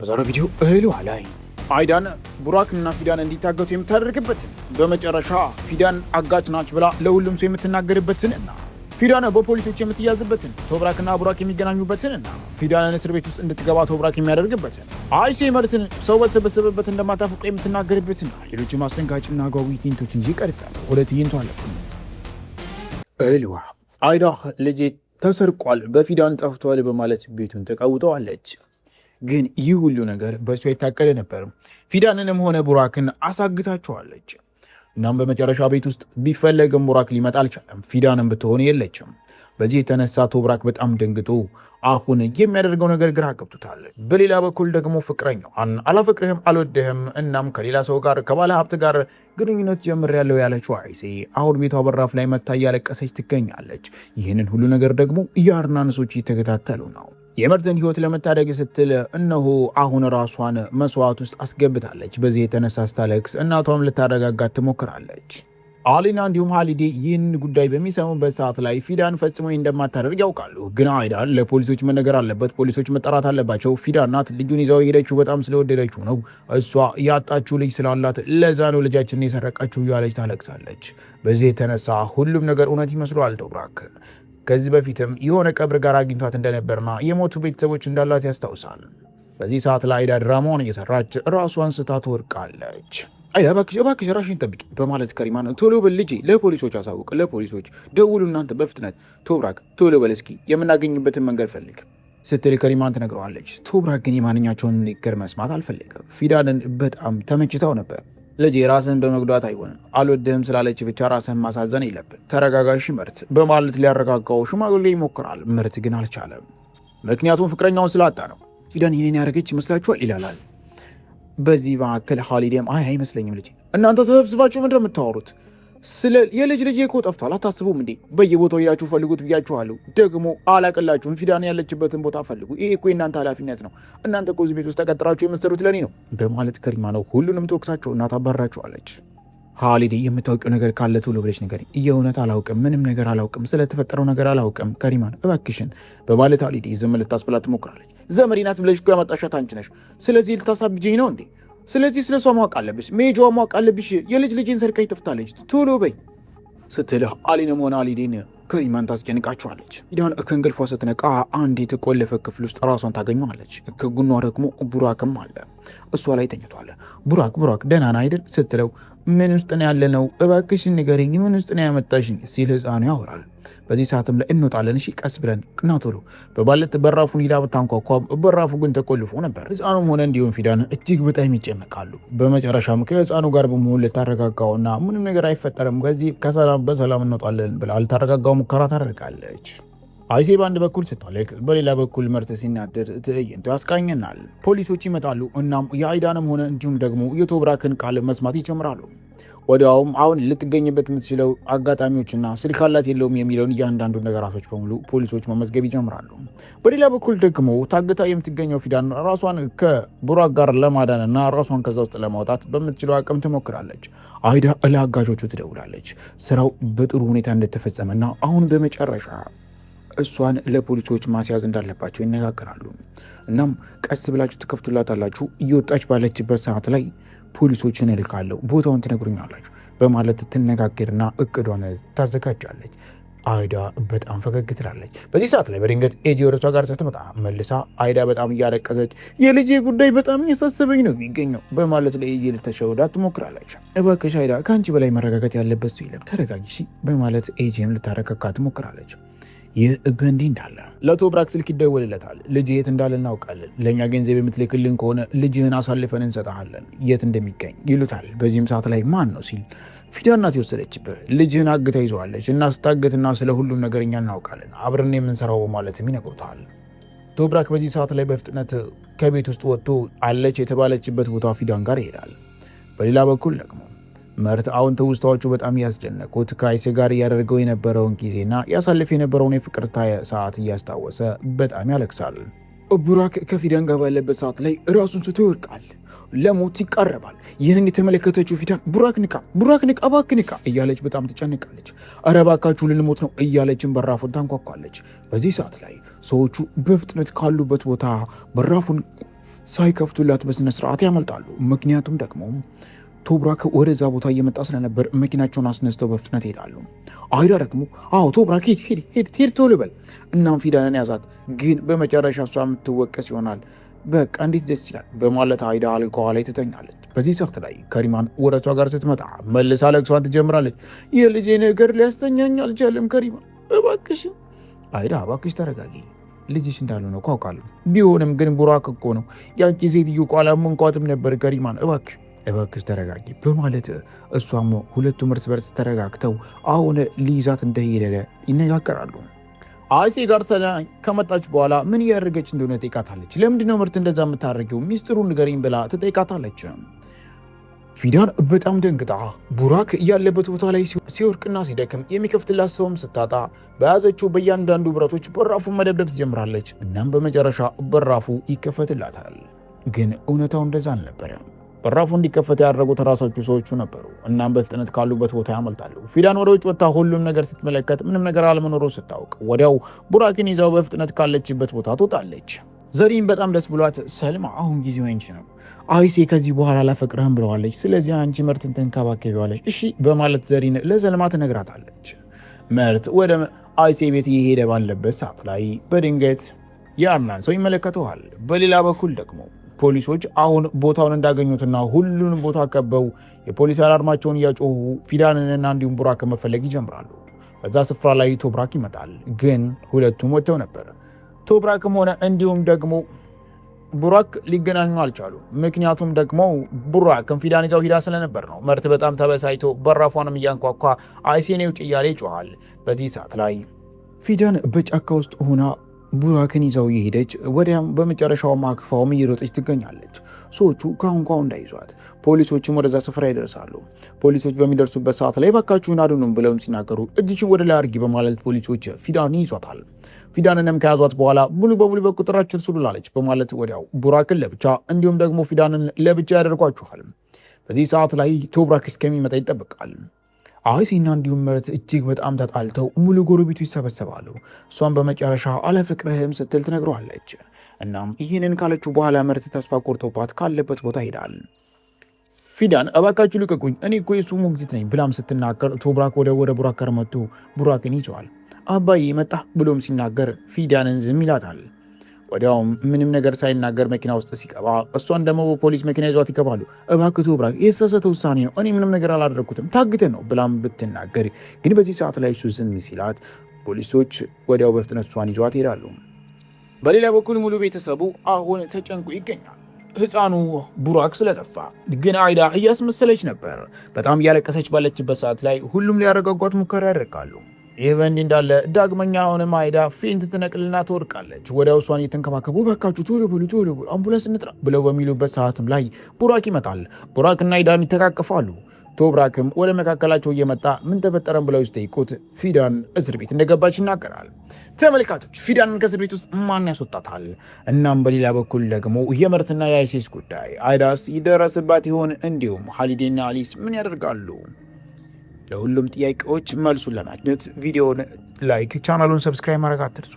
በዛሬው ቪዲዮ እህልዋ ላይ አይዳን ቡራክና ፊዳን እንዲታገቱ የምታደርግበትን በመጨረሻ ፊዳን አጋች ናች ብላ ለሁሉም ሰው የምትናገርበትን እና ፊዳን በፖሊሶች የምትያዝበትን ቶብራክና ቡራክ የሚገናኙበትን እና ፊዳን እስር ቤት ውስጥ እንድትገባ ቶብራክ የሚያደርግበትን አይሴ መርትን ሰው በተሰበሰበበት እንደማታፈቅር የምትናገርበትና ሌሎች አስደንጋጭና አጓጊ ትዕይንቶችን ይቀርባሉ። ወደ ትዕይንቱ አለፉ። እህልዋ አይዳ ልጄ ተሰርቋል፣ በፊዳን ጠፍቷል በማለት ቤቱን ተቃውጠዋለች። ግን ይህ ሁሉ ነገር በእሷ የታቀደ ነበር። ፊዳንንም ሆነ ቡራክን አሳግታቸዋለች። እናም በመጨረሻ ቤት ውስጥ ቢፈለግም ቡራክ ሊመጣ አልቻለም። ፊዳንም ብትሆን የለችም። በዚህ የተነሳ ቶብራክ በጣም ደንግጦ አሁን የሚያደርገው ነገር ግራ ገብቶታል። በሌላ በኩል ደግሞ ፍቅረኛዋን አላፈቅርህም፣ አልወድህም፣ እናም ከሌላ ሰው ጋር ከባለ ሀብት ጋር ግንኙነት ጀምሬያለሁ ያለችው አይሴ አሁን ቤቷ በራፍ ላይ መታ እያለቀሰች ትገኛለች። ይህንን ሁሉ ነገር ደግሞ የአርናንሶች እየተከታተሉ ነው። የመርትን ህይወት ለመታደግ ስትል እነሆ አሁን ራሷን መስዋዕት ውስጥ አስገብታለች። በዚህ የተነሳ ስታለቅስ እናቷም ልታረጋጋት ትሞክራለች። አሊና እንዲሁም ሃሊዴ ይህን ጉዳይ በሚሰሙበት ሰዓት ላይ ፊዳን ፈጽሞ እንደማታደርግ ያውቃሉ። ግን አይዳን ለፖሊሶች መነገር አለበት፣ ፖሊሶች መጠራት አለባቸው። ፊዳን ናት ልጁን ይዛው የሄደችው፣ በጣም ስለወደደችው ነው። እሷ ያጣችው ልጅ ስላላት ለዛ ነው ልጃችንን የሰረቀችው እያለች ታለቅሳለች። በዚህ የተነሳ ሁሉም ነገር እውነት ይመስለዋል ቶብራክ። ከዚህ በፊትም የሆነ ቀብር ጋር አግኝቷት እንደነበርና የሞቱ ቤተሰቦች እንዳላት ያስታውሳል። በዚህ ሰዓት ላይ አይዳ ድራማውን እየሰራች ራሷን ስታ ትወድቃለች። አይዳ እባክሽ ራሽን ጠብቂ በማለት ከሪማን ቶሎ በል ልጄ፣ ለፖሊሶች አሳውቅ፣ ለፖሊሶች ደውሉ እናንተ በፍጥነት ቶብራክ ቶሎ በል እስኪ የምናገኝበትን መንገድ ፈልግ ስትል ከሪማን ትነግረዋለች። ቶብራክ ግን የማንኛቸውን ንግግር መስማት አልፈለገም። ፊዳንን በጣም ተመችታው ነበር። ልጄ ራስን በመጉዳት አይሆንም፣ አልወድህም ስላለች ብቻ ራስን ማሳዘን የለብን፣ ተረጋጋሽ ምርት በማለት ሊያረጋጋው ሽማግሌ ይሞክራል። ምርት ግን አልቻለም። ምክንያቱም ፍቅረኛውን ስላጣ ነው። ፊዳን ይህንን ያደረገች ይመስላችኋል ይላል። በዚህ መካከል ሃሊዴም አይመስለኝም ልጄ፣ እናንተ ተሰብስባችሁ ምንድን ነው የምታወሩት? ስለ የልጅ እኮ ጠፍቷል፣ አታስቡም እንዴ? በየቦታው ሄዳችሁ ፈልጉት ብያችኋለሁ። ደግሞ አላቅላችሁም፣ ፊዳን ያለችበትን ቦታ ፈልጉ። ይሄ እኮ የእናንተ ኃላፊነት ነው። እናንተ እኮ እዚህ ቤት ውስጥ ተቀጥራችሁ የምትሰሩት ለእኔ ነው በማለት ከሪማ ነው ሁሉንም ተወቅሳቸው እና ታባራችኋለች። ሃሊዴ የምታውቂው ነገር ካለ ቶሎ ብለሽ ንገሪኝ። የእውነት አላውቅም፣ ምንም ነገር አላውቅም፣ ስለተፈጠረው ነገር አላውቅም ከሪማን እባክሽን በማለት ሃሊዴ ዝም ልታስብላት ትሞክራለች። ዘመዴ ናት ብለሽ እኮ ያመጣሻት አንቺ ነሽ። ስለዚህ ልታሳብጂኝ ነው እንዴ? ስለዚህ ስለ እሷ ማወቅ አለብሽ፣ ሜጃዋ ማወቅ አለብሽ። የልጄን ሰርቃኝ ጠፍታለች ቶሎ በይ ስትል አሊንም ሆነ ሃሊዴን ከሪማን ታስጨንቃቸዋለች። ፊዳን ከእንቅልፏ ስትነቃ አንድ የተቆለፈ ክፍል ውስጥ ራሷን ታገኘዋለች። ከጎኗ ደግሞ ቡራክም አለ። እሷ ላይ ተኝቷል። ቡራክ ደህና ነህ አይደል ስትለው ምን ውስጥ ነው ያለነው? እባክሽን ንገሪኝ፣ ምን ውስጥ ነው ያመጣሽኝ ሲል ህፃኑ ያወራል። በዚህ ሰዓትም ላይ እንወጣለን፣ እሺ ቀስ ብለን ቅና ቶሎ በማለት በራፉን ሂዳ ብታንኳኳም በራፉ ግን ተቆልፎ ነበር። ህፃኑም ሆነ እንዲሁም ፊዳን እጅግ በጣም ይጨነቃሉ። በመጨረሻም ከህፃኑ ጋር በመሆን ልታረጋጋውና ምንም ነገር አይፈጠርም ከዚህ በሰላም እንወጣለን ብላ ልታረጋጋው ሙከራ ታደርጋለች። አይሴ በአንድ በኩል ስታለቅስ፣ በሌላ በኩል ምርት ሲናደድ ትዕይንቱ ያስቃኘናል። ፖሊሶች ይመጣሉ። እናም የአይዳንም ሆነ እንዲሁም ደግሞ የቶብራክን ቃል መስማት ይጀምራሉ። ወዲያውም አሁን ልትገኝበት የምትችለው አጋጣሚዎችና ስልክ አላት የለውም የሚለውን እያንዳንዱ ነገራቶች በሙሉ ፖሊሶች መመዝገብ ይጀምራሉ። በሌላ በኩል ደግሞ ታግታ የምትገኘው ፊዳን ራሷን ከቡራክ ጋር ለማዳንና ራሷን ከዛ ውስጥ ለማውጣት በምትችለው አቅም ትሞክራለች። አይዳ ለአጋዦቹ ትደውላለች። ስራው በጥሩ ሁኔታ እንደተፈጸመና አሁን በመጨረሻ እሷን ለፖሊሶች ማስያዝ እንዳለባቸው ይነጋገራሉ። እናም ቀስ ብላችሁ ትከፍቱላታላችሁ። እየወጣች ባለችበት ሰዓት ላይ ፖሊሶችን እልካለሁ፣ ቦታውን ትነግሩኛላችሁ በማለት ትነጋገርና እቅዷን ታዘጋጃለች። አይዳ በጣም ፈገግ ትላለች። በዚህ ሰዓት ላይ በድንገት ኤጂ ወደ እሷ ጋር ስትመጣ መልሳ አይዳ በጣም እያለቀሰች የልጄ ጉዳይ በጣም እያሳሰበኝ ነው የሚገኘው በማለት ለኤጂ ልተሸውዳት ትሞክራለች። እባክሽ አይዳ ከአንቺ በላይ መረጋጋት ያለበት ሰው የለም፣ ተረጋጊ በማለት ኤጂን ልታረጋጋ ትሞክራለች። ይህ በእንዲህ እንዳለ ለቶብራክ ስልክ ይደወልለታል። ልጅ የት እንዳለ እናውቃለን፣ ለእኛ ገንዘብ የምትልክልን ከሆነ ልጅህን አሳልፈን እንሰጠሃለን፣ የት እንደሚገኝ ይሉታል። በዚህም ሰዓት ላይ ማን ነው ሲል ፊዳን ናት የወሰደችብህ፣ ልጅህን አግታ ይዘዋለች እና ስታግትና ስለ ሁሉም ነገር እኛ እናውቃለን፣ አብረን የምንሰራው በማለትም ይነግሩታል። ቶብራክ በዚህ ሰዓት ላይ በፍጥነት ከቤት ውስጥ ወጥቶ አለች የተባለችበት ቦታ ፊዳን ጋር ይሄዳል። በሌላ በኩል ደግሞ ምርት አሁን ትውስታዎቹ በጣም ያስጨነቁት ከአይሴ ጋር እያደረገው የነበረውን ጊዜና ያሳልፍ የነበረውን የፍቅር ሰዓት እያስታወሰ በጣም ያለቅሳል። ቡራክ ከፊዳን ጋር ባለበት ሰዓት ላይ ራሱን ስቶ ይወድቃል፣ ለሞት ይቃረባል። ይህንን የተመለከተችው ፊዳን ቡራክ ንቃ፣ እባክህ ንቃ እያለች በጣም ትጨንቃለች። ኧረ እባካችሁ ልንሞት ነው እያለችን በራፉን ታንኳኳለች። በዚህ ሰዓት ላይ ሰዎቹ በፍጥነት ካሉበት ቦታ በራፉን ሳይከፍቱላት በስነ ስርዓት ያመልጣሉ። ምክንያቱም ደግሞ ቶብራክ ወደዛ ቦታ እየመጣ ስለነበር መኪናቸውን አስነስተው በፍጥነት ይሄዳሉ። አይዳ ደግሞ አዎ ቶብራክ ሄድ ቶሎ በል። እናም ፊዳንን ያዛት። ግን በመጨረሻ እሷ የምትወቀስ ይሆናል። በቃ እንዴት ደስ ይላል በማለት አይዳ አልጋዋ ላይ ትተኛለች። በዚህ ሰዓት ላይ ከሪማን ወደ እሷ ጋር ስትመጣ መልሳ ለቅሷን ትጀምራለች። የልጄ ነገር ሊያስተኛኝ አልቻለም ከሪማን እባክሽ። አይዳ እባክሽ ተረጋጊ፣ ልጅሽ እንዳልሆነ እኮ አውቃለሁ። ቢሆንም ግን ቡራክ እኮ ነው። ያቺ ሴትዮ ቋላ መንኳትም ነበር ከሪማን እባክሽ ተረጋጊ በማለት እሷም ሁለቱም እርስ በርስ ተረጋግተው አሁን ሊይዛት እንደሄደ ይነጋገራሉ። አይሴ ጋር ከመጣች በኋላ ምን እያደረገች እንደሆነ ጠይቃታለች። ለምንድነው ምርት እንደዛ የምታደርገው ሚስጥሩን ንገሪኝ ብላ ትጠይቃታለች። ፊዳን በጣም ደንግጣ ቡራክ ያለበት ቦታ ላይ ሲወርቅና ሲደክም የሚከፍትላት ሰውም ስታጣ በያዘችው በእያንዳንዱ ብረቶች በራፉን መደብደብ ትጀምራለች። እናም በመጨረሻ በራፉ ይከፈትላታል። ግን እውነታው እንደዛ አልነበረም። በራፉ እንዲከፈት ያደረጉት ራሳቸው ሰዎቹ ነበሩ። እናም በፍጥነት ካሉበት ቦታ ያመልጣሉ። ፊዳን ወደ ውጭ ወጥታ ሁሉም ነገር ስትመለከት ምንም ነገር አለመኖሩ ስታውቅ ወዲያው ቡራክን ይዛው በፍጥነት ካለችበት ቦታ ትወጣለች። ዘሪን በጣም ደስ ብሏት ሰልማ አሁን ጊዜው አንቺ ነው፣ አይሴ ከዚህ በኋላ አላፈቅርህም ብለዋለች። ስለዚህ አንቺ መርትን ተንከባከቢዋለች እሺ በማለት ዘሪን ለሰልማ ትነግራታለች። መርት ወደ አይሴ ቤት እየሄደ ባለበት ሰዓት ላይ በድንገት የአርናን ሰው ይመለከተዋል። በሌላ በኩል ደግሞ ፖሊሶች አሁን ቦታውን እንዳገኙትና ሁሉንም ቦታ ከበው የፖሊስ አላርማቸውን እያጮሁ ፊዳንንና እንዲሁም ቡራክን መፈለግ ይጀምራሉ። በዛ ስፍራ ላይ ቶብራክ ይመጣል። ግን ሁለቱም ወጥተው ነበር። ቶብራክም ሆነ እንዲሁም ደግሞ ቡራክ ሊገናኙ አልቻሉ። ምክንያቱም ደግሞ ቡራክም ፊዳን ይዛው ሂዳ ስለነበር ነው። መርት በጣም ተበሳይቶ በራፏንም እያንኳኳ አይሴኔ ውጭ እያለ ይጮሃል። በዚህ ሰዓት ላይ ፊዳን በጫካ ውስጥ ሆና ቡራክን ይዛው እየሄደች ወዲያም በመጨረሻው ማክፋውም እየሮጠች ትገኛለች። ሰዎቹ ካሁን እንዳይዟት ፖሊሶችም ወደዛ ስፍራ ይደርሳሉ። ፖሊሶች በሚደርሱበት ሰዓት ላይ ባካችሁን አድኑም ብለውም ሲናገሩ እጅሽን ወደ ላይ አድርጊ በማለት ፖሊሶች ፊዳን ይዟታል። ፊዳንንም ከያዟት በኋላ ሙሉ በሙሉ በቁጥራችን ስር ላለች በማለት ወዲያው ቡራክን ለብቻ እንዲሁም ደግሞ ፊዳንን ለብቻ ያደርጓችኋል። በዚህ ሰዓት ላይ ቶብራክ እስከሚመጣ ይጠብቃል። አይሴና እንዲሁም መርት እጅግ በጣም ተጣልተው ሙሉ ጎረቤቱ ይሰበሰባሉ። እሷን በመጨረሻ አላፈቅርህም ስትል ትነግረዋለች። እናም ይህንን ካለችው በኋላ መርት ተስፋ ቆርጦባት ካለበት ቦታ ሄዳል። ፊዳን እባካችሁ ልቀቁኝ፣ እኔ እኮ የሱ ሞግዚት ነኝ ብላም ስትናገር ቶብራክ ወደ ቡራክ ጋር መጥቶ ቡራክን ይዘዋል። አባዬ መጣ ብሎም ሲናገር ፊዳንን ዝም ይላታል። ወዲያውም ምንም ነገር ሳይናገር መኪና ውስጥ ሲገባ እሷን ደግሞ በፖሊስ መኪና ይዟት ይገባሉ። እባክህ ቶብራክ የተሳሳተ ውሳኔ ነው፣ እኔ ምንም ነገር አላደረኩትም፣ ታግተን ነው ብላም ብትናገር ግን በዚህ ሰዓት ላይ እሱ ዝም ሲላት ፖሊሶች ወዲያው በፍጥነት እሷን ይዟት ይሄዳሉ። በሌላ በኩል ሙሉ ቤተሰቡ አሁን ተጨንቆ ይገኛል። ህፃኑ ቡራክ ስለጠፋ ግን አይዳ እያስመሰለች ነበር። በጣም እያለቀሰች ባለችበት ሰዓት ላይ ሁሉም ሊያረጋጓት ሙከራ ያደርጋሉ። ይህ በእንዲህ እንዳለ ዳግመኛ አሁንም አይዳ ፌንት ትነቅልና ትወድቃለች። ወዲያው እሷን እየተንከባከቡ በካችሁ ቶሎ ብሉ አምቡላንስ እንጥራ ብለው በሚሉበት ሰዓትም ላይ ቡራክ ይመጣል። ቡራክና አይዳን ይተቃቀፋሉ። ቶብራክም ወደ መካከላቸው እየመጣ ምን ተፈጠረም ብለው ሲጠይቁት ፊዳን እስር ቤት እንደገባች ይናገራል። ተመልካቾች ፊዳንን ከእስር ቤት ውስጥ ማን ያስወጣታል? እናም በሌላ በኩል ደግሞ የመርትና የአይሴስ ጉዳይ አይዳስ ይደረስባት ይሆን? እንዲሁም ሀሊዴና አሊስ ምን ያደርጋሉ? ለሁሉም ጥያቄዎች መልሱን ለማግኘት ቪዲዮውን ላይክ፣ ቻናሉን ሰብስክራይብ ማድረግ አትርሱ።